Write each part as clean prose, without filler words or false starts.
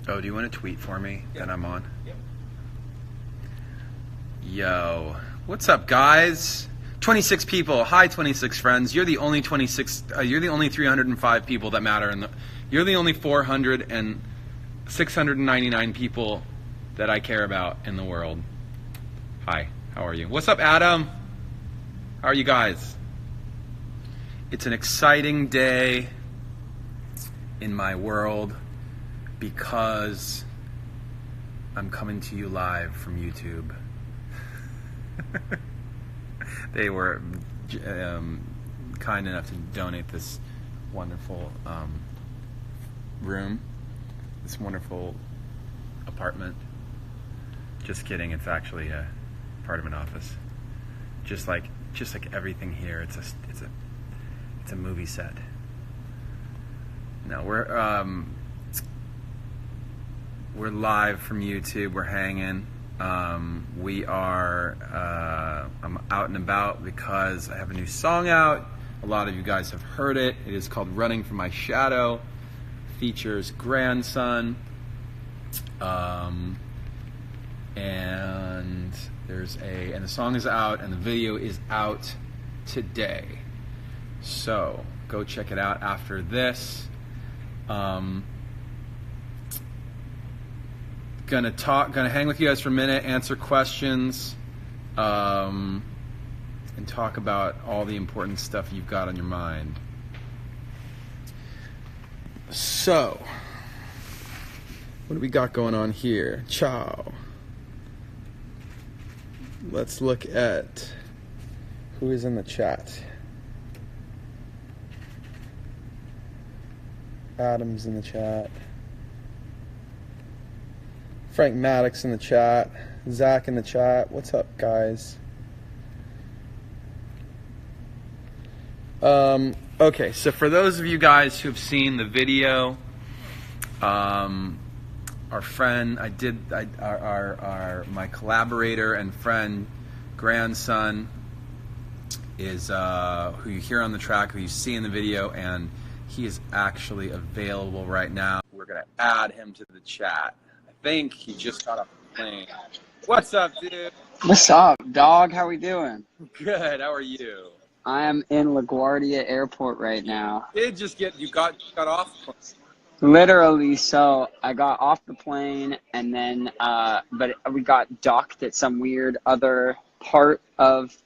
Oh, do you want to tweet for me that I'm on? Yep. Yo, what's up, guys? 26 people. Hi, 26 friends. You're the only 26. You're the only 305 people that matter, and you're the only 400 and 699 people that I care about in the world. Hi, how are you? What's up, Adam? How are you guys? It's an exciting day in my world because I'm coming to you live from YouTube. They were kind enough to donate this wonderful room, this wonderful apartment. Just kidding, it's actually a part of an office. Just like everything here, it's a movie set. No, we're live from YouTube. We're hanging. I'm out and about because I have a new song out. A lot of you guys have heard it. It is called Running From My Shadow. Features Grandson. And the song is out and the video is out today. So go check it out after this. Gonna hang with you guys for a minute, answer questions, and talk about all the important stuff you've got on your mind. So, what do we got going on here? Ciao. Let's look at who is in the chat. Adam's in the chat. Frank Maddox in the chat. Zach in the chat. What's up, guys? Okay, so for those of you guys who've seen the video, our friend, my collaborator and friend, Grandson, is who you hear on the track, who you see in the video, and he is actually available right now. We're gonna add him to the chat. I think he just got off the plane. What's up, dude? What's up, dog? How we doing? Good. How are you? I am in LaGuardia Airport right now. You got off the plane. Literally, so I got off the plane and then, but we got docked at some weird other part of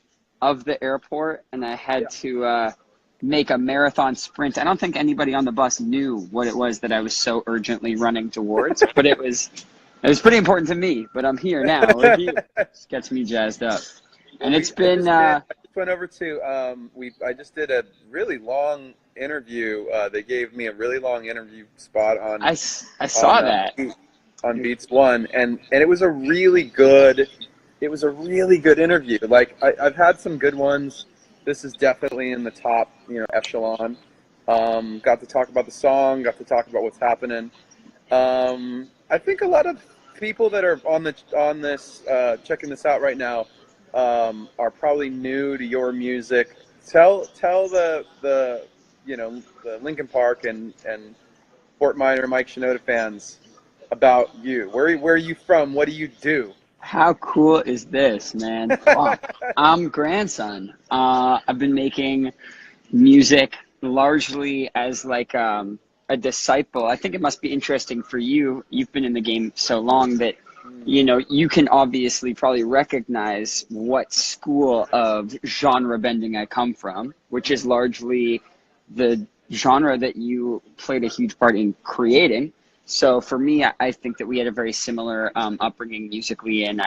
the airport, and I had to make a marathon sprint. I don't think anybody on the bus knew what it was that I was so urgently running towards, but it was pretty important to me. But I'm here now. We're here. It gets me jazzed up, and it's been. I just went over to I just did a really long interview. They gave me a really long interview spot on. I saw that on Beats One, and it was a really good. It was a really good interview. Like I've had some good ones. This is definitely in the top, echelon. Got to talk about the song. Got to talk about what's happening. I think a lot of people that are on this checking this out right now are probably new to your music. Tell the Linkin Park and Fort Minor Mike Shinoda fans about you. Where are you from? What do you do? How cool is this, man? Fuck. I'm Grandson. I've been making music largely as like a disciple. I think it must be interesting for you. You've been in the game so long that, you can obviously probably recognize what school of genre bending I come from, which is largely the genre that you played a huge part in creating. So for me, I think that we had a very similar upbringing musically, and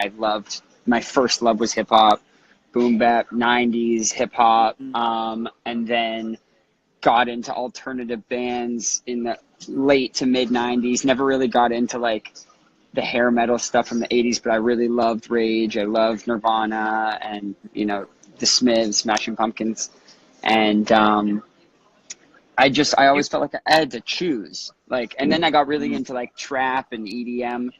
my first love was hip hop, boom bap, 90s hip hop, and then got into alternative bands in the late to mid 90s. Never really got into like the hair metal stuff from the 80s, but I really loved Rage. I loved Nirvana and, the Smiths, Smashing Pumpkins. And I always felt like I had to choose. And then I got really into like trap and EDM.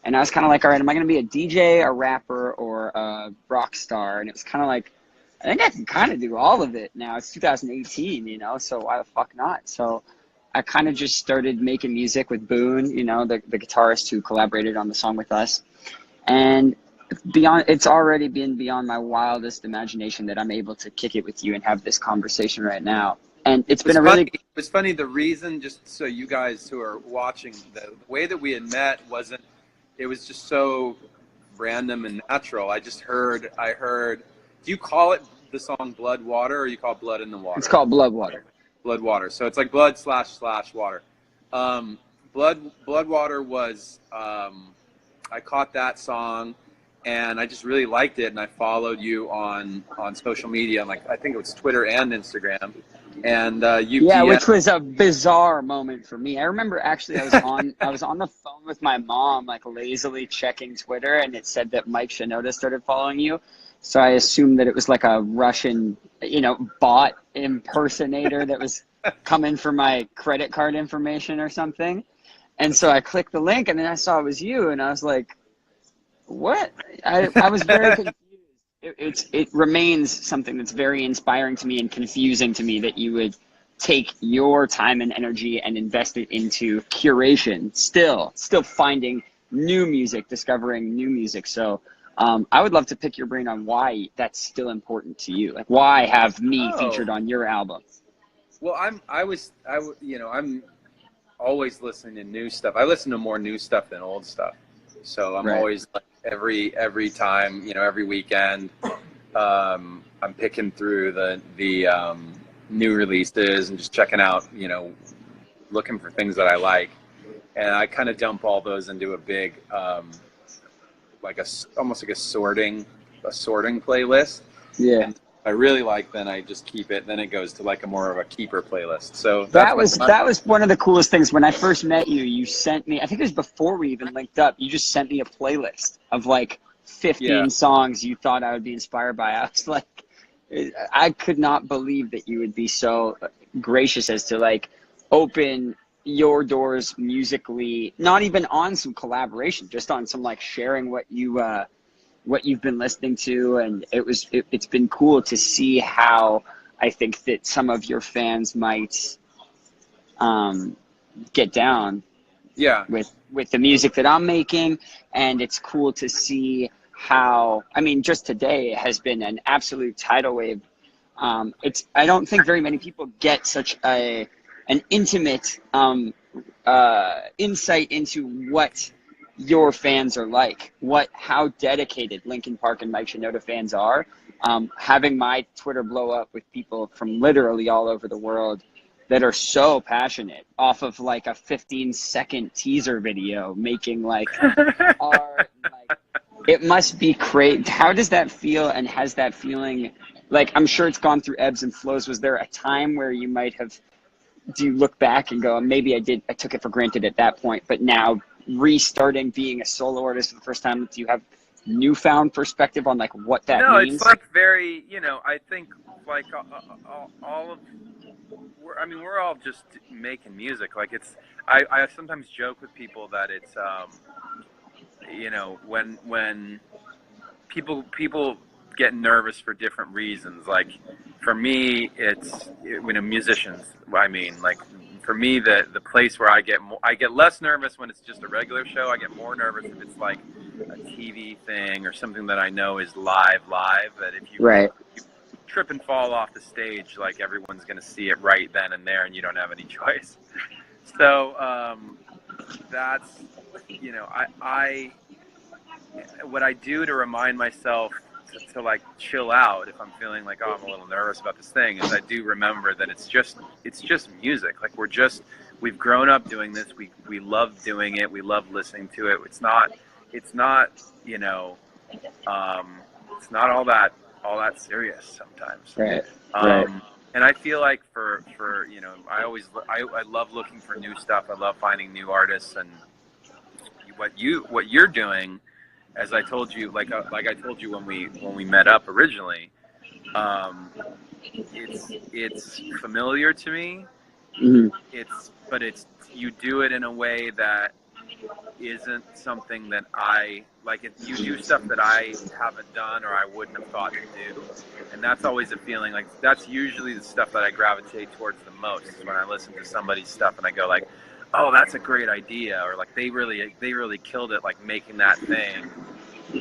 And I was kind of like, all right, am I going to be a DJ, a rapper, or a rock star? And it was kind of like, I think I can kind of do all of it now. It's 2018, so why the fuck not? So I kind of just started making music with Boone, you know, the guitarist who collaborated on the song with us. And it's already been beyond my wildest imagination that I'm able to kick it with you and have this conversation right now. And it's been a really... It was funny, the reason, just so you guys who are watching, the way that we had met wasn't, it was just so random and natural. I heard, do you call it the song Blood Water, or you call it Blood in the Water? It's called Blood Water. Blood Water. So it's like blood / water. Blood Water was, I caught that song and I just really liked it, and I followed you on social media, like I think it was Twitter and Instagram. And which was a bizarre moment for me. I remember actually I was on the phone with my mom, like lazily checking Twitter, and it said that Mike Shinoda started following you. So I assumed that it was like a Russian, you know, bot impersonator that was coming for my credit card information or something. And so I clicked the link, and then I saw it was you, and I was like, what? I was very confused. It remains something that's very inspiring to me and confusing to me that you would take your time and energy and invest it into curation, still finding new music, discovering new music. So I would love to pick your brain on why that's still important to you. Like, why have me featured on your album? Well, I'm always listening to new stuff. I listen to more new stuff than old stuff. So I'm always like every time, you know, every weekend, I'm picking through the new releases and just checking out, you know, looking for things that I like. And I kind of dump all those into a big, almost like a sorting playlist. Yeah. And if I really like, then I just keep it. Then it goes to like a more of a keeper playlist. So that was one of the coolest things. When I first met you, you sent me, I think it was before we even linked up, you just sent me a playlist of like 15 songs you thought I would be inspired by. I was like, I could not believe that you would be so gracious as to like open your doors musically, not even on some collaboration, just on some like sharing what you've been listening to. And it's been cool to see how I think that some of your fans might get down with the music that I'm making. And it's cool to see how, I mean, just today has been an absolute tidal wave. I don't think very many people get such an intimate insight into what your fans are like, how dedicated Linkin Park and Mike Shinoda fans are. Having my Twitter blow up with people from literally all over the world that are so passionate off of like a 15-second teaser video, making like art. Like, it must be great. How does that feel? And has that feeling, like, I'm sure it's gone through ebbs and flows. Was there a time where you might have, do you look back and go, maybe I took it for granted at that point, but now restarting being a solo artist for the first time, do you have newfound perspective on like what that means? No, it's like very, you know, I think like all of, we're all just making music. Like I sometimes joke with people that it's, you know, when people get nervous for different reasons. Like for me, musicians, I mean, like for me, the place where I get less nervous when it's just a regular show. I get more nervous if it's like a TV thing or something that I know is live, that if you trip and fall off the stage, like everyone's going to see it right then and there and you don't have any choice. So that's, you know, I what I do to remind myself to like chill out if I'm feeling like, oh, I'm a little nervous about this thing, is I do remember that it's just music. Like we've grown up doing this. We love doing it. We love listening to it. It's not, you know, it's not all that serious sometimes. Right. And I feel like for you know, I love looking for new stuff. I love finding new artists, and what you're doing, as I told you, like I told you when we met up originally, it's familiar to me. Mm-hmm. But you do it in a way that isn't something that I like. If you do stuff that I haven't done or I wouldn't have thought to do, and that's always a feeling. Like that's usually the stuff that I gravitate towards the most is when I listen to somebody's stuff and I go like, oh, that's a great idea, or like they really killed it, like making that thing.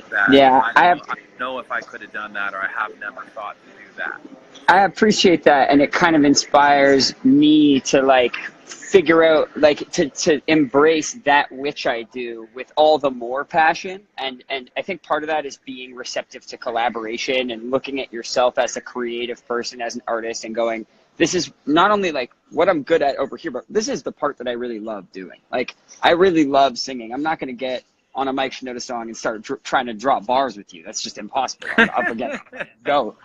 That Yeah, I don't know if I could have done that, or I have never thought to do that. I appreciate that, and it kind of inspires me to like figure out, like to embrace that which I do with all the more passion, and I think part of that is being receptive to collaboration and looking at yourself as a creative person, as an artist, and going, this is not only like what I'm good at over here, but this is the part that I really love doing. Like I really love singing. I'm not going to get on a mic, note a song, and start trying to drop bars with you. That's just impossible. I'll forget. Go.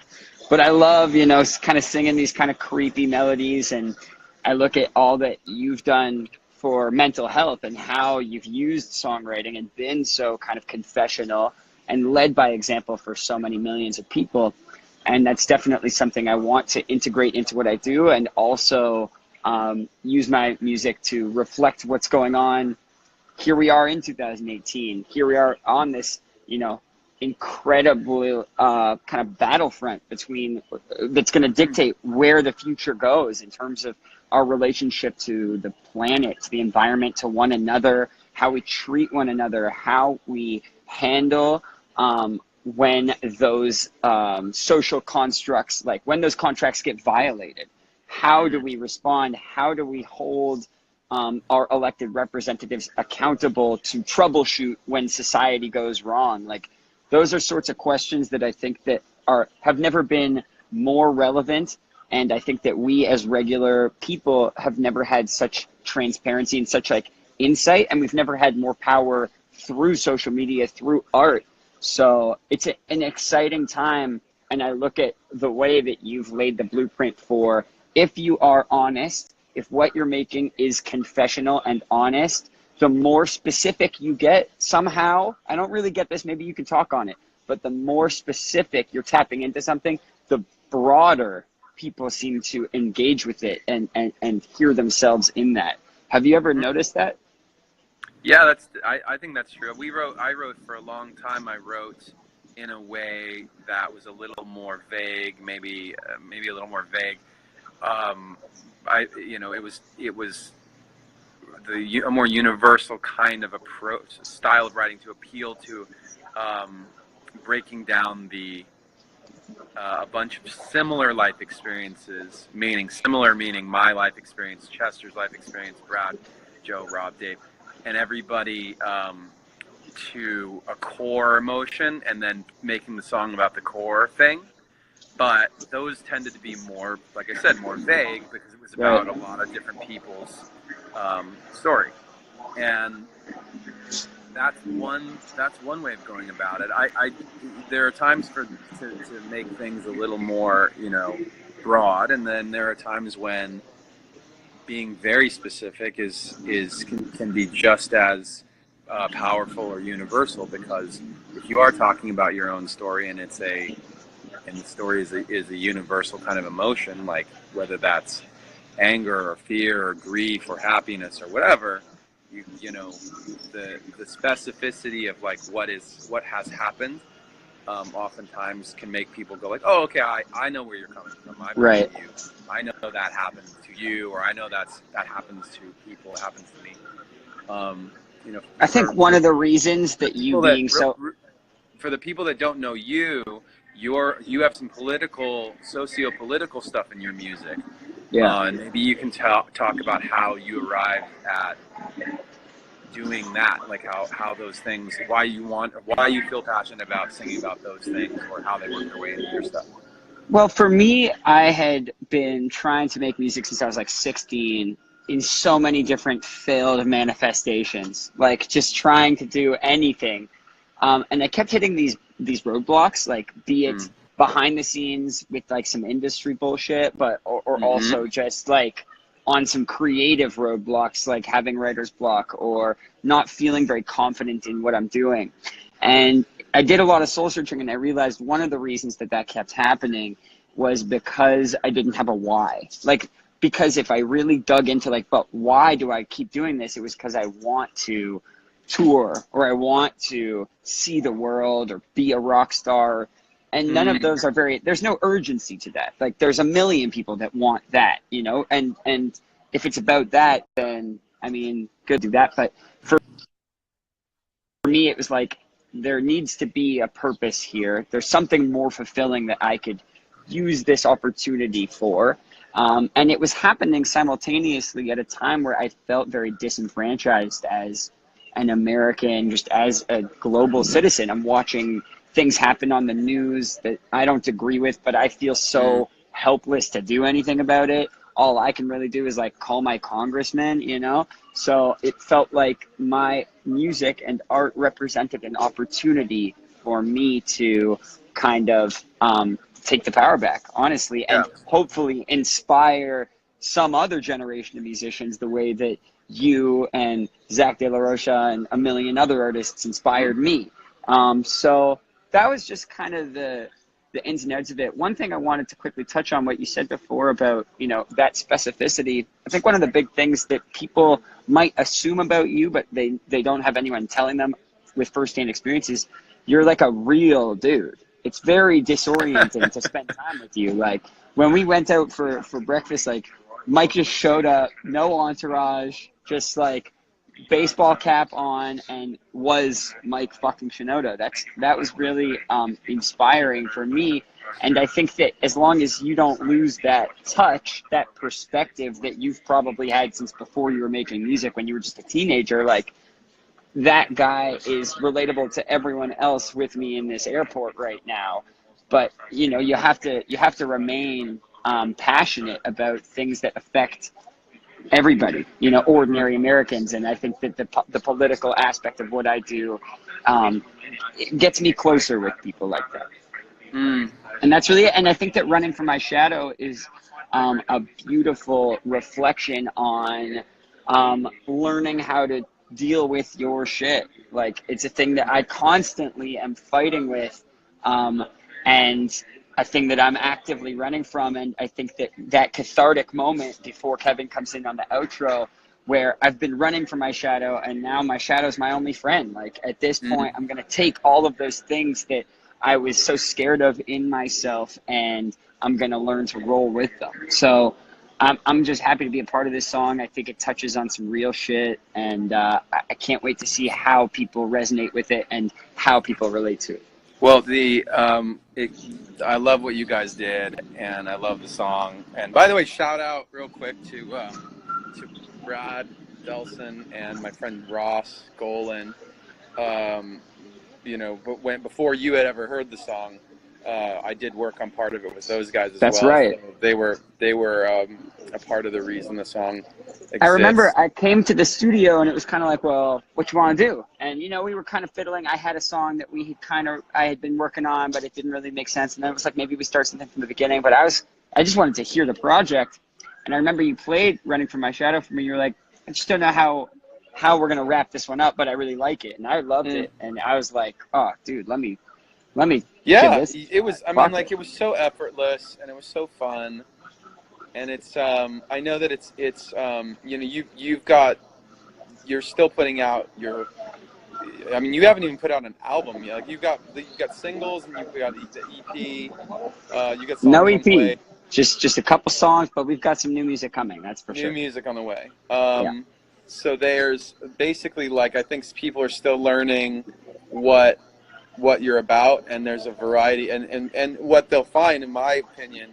But I love, you know, kind of singing these kind of creepy melodies, and I look at all that you've done for mental health and how you've used songwriting and been so kind of confessional and led by example for so many millions of people. And that's definitely something I want to integrate into what I do, and also use my music to reflect what's going on. Here we are in 2018. Here we are on this, you know, incredible kind of battlefront between that's going to dictate where the future goes in terms of our relationship to the planet, to the environment, to one another, how we treat one another, how we handle when those social constructs, like when those contracts get violated. How do we respond? How do we hold our elected representatives accountable to troubleshoot when society goes wrong? Like, those are sorts of questions that I think that have never been more relevant, and I think that we as regular people have never had such transparency and such like insight, and we've never had more power through social media, through art. So it's an exciting time, and I look at the way that you've laid the blueprint for, if you are honest, if what you're making is confessional and honest, the more specific you get somehow, I don't really get this, maybe you can talk on it, but the more specific you're tapping into something, the broader people seem to engage with it and hear themselves in that. Have you ever noticed that? Yeah, I think that's true. I wrote for a long time. I wrote in a way that was a little more vague, maybe a little more vague. It was a more universal kind of approach, style of writing to appeal to breaking down a bunch of similar life experiences, meaning my life experience, Chester's life experience, Brad, Joe, Rob, Dave, and everybody to a core emotion, and then making the song about the core thing. But those tended to be more, like I said, more vague, because it was about a lot of different people's story. And that's one way of going about it. There are times to make things a little more, you know, broad, and then there are times when being very specific can be just as powerful or universal, because if you are talking about your own story and the story is a universal kind of emotion, like whether that's anger or fear or grief or happiness or whatever, you know, the specificity of like what has happened oftentimes can make people go like, oh, okay, I know where you're coming from. I've heard you. I know that happened to you, or I know that happens to people. It happens to me. You know, I think one of the reasons that you being for the people that don't know you, you have some socio-political stuff in your music. Yeah. And maybe you can talk about how you arrived at doing that, like how those things, why you feel passionate about singing about those things, or how they work their way into your stuff. Well, for me, I had been trying to make music since I was like 16 in so many different failed manifestations, like just trying to do anything. And I kept hitting these roadblocks, like be it behind the scenes with like some industry bullshit, but or also just like on some creative roadblocks, like having writer's block or not feeling very confident in what I'm doing. And I did a lot of soul searching, and I realized one of the reasons that kept happening was because I didn't have a why. Like, because if I really dug into like, but why do I keep doing this? It was because I want to tour or I want to see the world or be a rock star. And none of those are there's no urgency to that. Like there's a million people that want that, you know, and if it's about that, then I mean, good do that. But for me, it was like, there needs to be a purpose here. There's something more fulfilling that I could use this opportunity for. And it was happening simultaneously at a time where I felt very disenfranchised as an American, just as a global citizen. I'm watching things happen on the news that I don't agree with, but I feel so helpless to do anything about it. All I can really do is like call my congressman, you know? So it felt like my music and art represented an opportunity for me to kind of take the power back, honestly, and hopefully inspire some other generation of musicians the way that you and Zach De La Rocha and a million other artists inspired me. So that was just kind of the ins and outs of it. One thing I wanted to quickly touch on, what you said before about, you know, that specificity. I think one of the big things that people might assume about you, but they don't have anyone telling them with firsthand experiences, you're like a real dude. It's very disorienting to spend time with you. Like when we went out for breakfast, like Mike just showed up, no entourage, just like baseball cap on, and was Mike fucking Shinoda. That was really inspiring for me. And I think that as long as you don't lose that touch, that perspective that you've probably had since before you were making music, when you were just a teenager, like that guy is relatable to everyone else with me in this airport right now. But you know, you have to remain passionate about things that affect everybody, you know, ordinary Americans. And I think that the political aspect of what I do it gets me closer with people like that. And that's really it. And I think that Running from My Shadow is a beautiful reflection on learning how to deal with your shit. Like it's a thing that I constantly am fighting with, and a thing that I'm actively running from. And I think that cathartic moment before Kevin comes in on the outro, where I've been running from my shadow and now my shadow's my only friend. Like at this point, I'm going to take all of those things that I was so scared of in myself, and I'm going to learn to roll with them. So I'm just happy to be a part of this song. I think it touches on some real shit, and I can't wait to see how people resonate with it and how people relate to it. Well, I love what you guys did, and I love the song. And by the way, shout out real quick to Brad Delson and my friend Ross Golan. You know, but before you had ever heard the song, I did work on part of it with those guys as well. That's right. So they were a part of the reason the song exists. I remember I came to the studio and it was kind of like, well, what you want to do? And, you know, we were kind of fiddling. I had a song that I had been working on, but it didn't really make sense. And then it was like, maybe we start something from the beginning. But I just wanted to hear the project. And I remember you played Running from My Shadow for me. You were like, I just don't know how we're going to wrap this one up, but I really like it. And I loved it. And I was like, oh, dude, let me. Yeah, it was, I mean, like, it was so effortless and it was so fun. And it's, I know that it's you know, you're still putting out I mean, you haven't even put out an album yet. Like, you've got singles and you've got the EP, you got songs no on EP, the way. just a couple songs, but we've got some new music coming, that's for sure. New music on the way. So there's basically, like, I think people are still learning what you're about, and there's a variety, and what they'll find, in my opinion,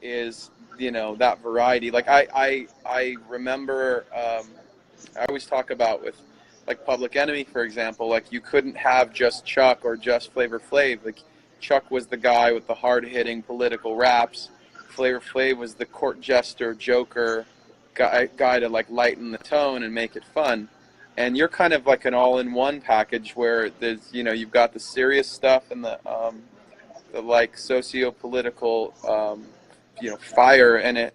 is, you know, that variety. Like I remember, I always talk about with, like, Public Enemy, for example, like, you couldn't have just Chuck or just Flavor Flav. Like, Chuck was the guy with the hard-hitting political raps. Flavor Flav was the court jester, joker guy to, like, lighten the tone and make it fun. And you're kind of like an all-in-one package where there's, you know, you've got the serious stuff and the like socio-political, you know, fire in it,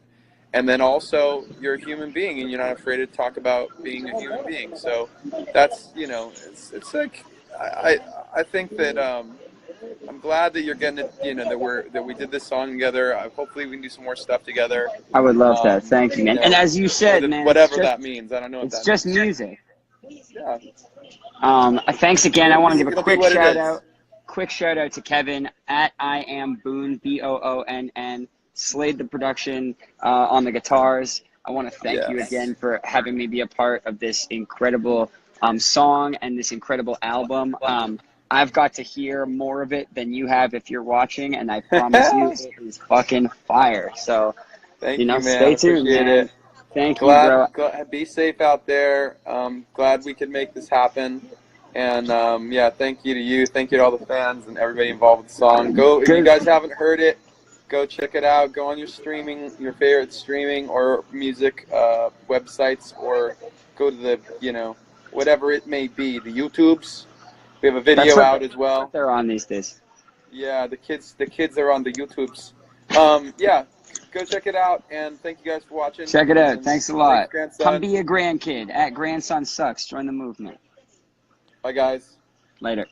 and then also you're a human being and you're not afraid to talk about being a human being. So that's, you know, it's like I think that I'm glad that you're getting it, you know, that we did this song together. Hopefully we can do some more stuff together. I would love that. Thank you, man. And as you said, man, whatever that means, I don't know. It's just music. Yeah. Thanks again. I want to give a quick shout out. Is. Quick shout out to Kevin at I am Boone, Boonn, slayed the production on the guitars. I want to thank you again for having me be a part of this incredible song and this incredible album. I've got to hear more of it than you have if you're watching, and I promise you it is fucking fire. So, Thank you, man. Stay tuned, man. It. Thank you, bro. Be safe out there. Glad we could make this happen. And yeah, thank you to you. Thank you to all the fans and everybody involved with the song. If you guys haven't heard it, go check it out. Go on your favorite streaming or music websites, or go to the, whatever it may be, the YouTubes. We have a video out as well. They're on these days. Yeah, the kids are on the YouTubes. Yeah, go check it out, and thank you guys for watching. Check it out. Thanks a lot. Thanks, Come be a grandkid at Grandson Sucks. Join the movement. Bye, guys. Later.